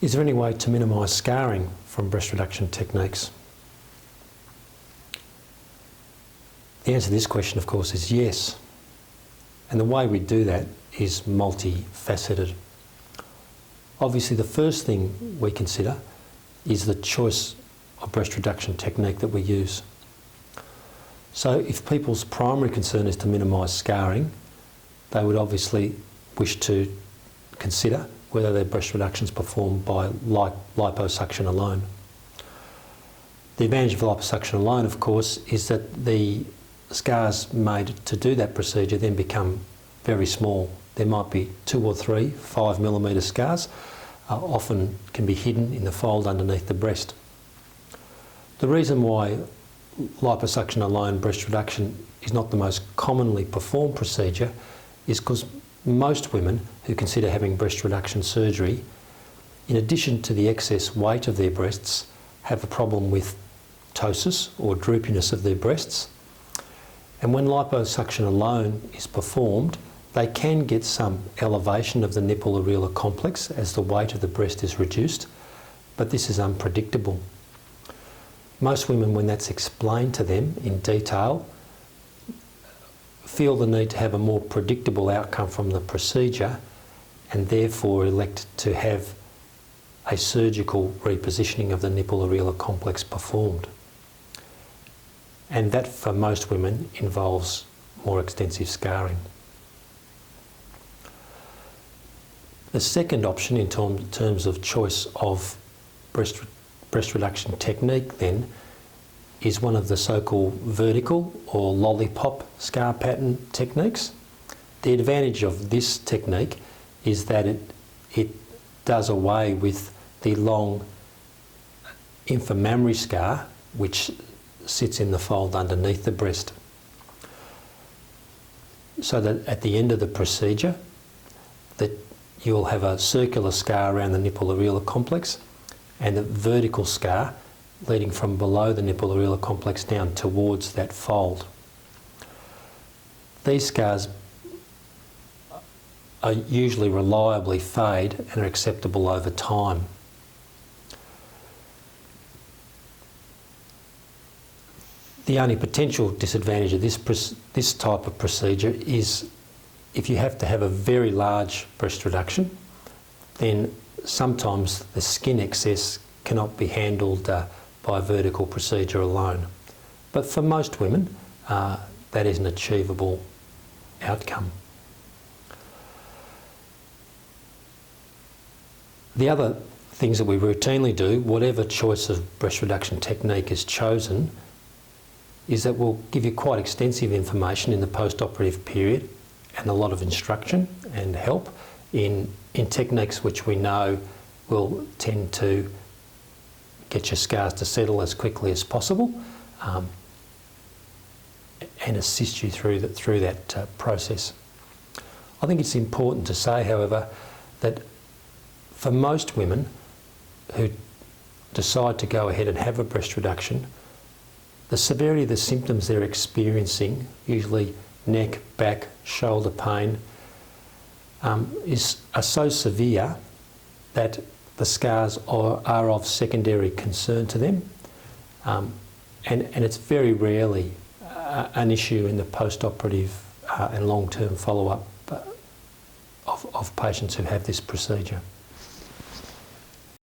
Is there any way to minimise scarring from breast reduction techniques? The answer to this question, of course, is yes. And the way we do that is multifaceted. Obviously, the first thing we consider is the choice of breast reduction technique that we use. So if people's primary concern is to minimise scarring, they would obviously wish to consider whether their breast reduction is performed by liposuction alone. The advantage of liposuction alone, of course, is that the scars made to do that procedure then become very small. There might be 2 or 3 5mm scars, often can be hidden in the fold underneath the breast. The reason why liposuction alone breast reduction is not the most commonly performed procedure is because most women who consider having breast reduction surgery, in addition to the excess weight of their breasts, have a problem with ptosis or droopiness of their breasts. And when liposuction alone is performed, they can get some elevation of the nipple-areolar complex as the weight of the breast is reduced, but this is unpredictable. Most women, when that's explained to them in detail, feel the need to have a more predictable outcome from the procedure and therefore elect to have a surgical repositioning of the nipple-areolar complex performed. And that, for most women, involves more extensive scarring. The second option in terms of choice of breast reduction technique then is one of the so-called vertical or lollipop scar pattern techniques. The advantage of this technique is that it does away with the long inframammary scar which sits in the fold underneath the breast. So that at the end of the procedure that you'll have a circular scar around the nipple-areolar complex and a vertical scar leading from below the nipple-areolar complex down towards that fold. These scars are usually reliably fade and are acceptable over time. The only potential disadvantage of this type of procedure is if you have to have a very large breast reduction, then sometimes the skin excess cannot be handled by a vertical procedure alone. But for most women, that is an achievable outcome. The other things that we routinely do, whatever choice of breast reduction technique is chosen, is that we'll give you quite extensive information in the post-operative period and a lot of instruction and help in techniques which we know will tend to get your scars to settle as quickly as possible and assist you through that process. I think it's important to say, however, that for most women who decide to go ahead and have a breast reduction, the severity of the symptoms they're experiencing, usually neck, back, shoulder pain, are so severe that the scars are of secondary concern to them, and it's very rarely an issue in the post-operative and long-term follow-up of patients who have this procedure.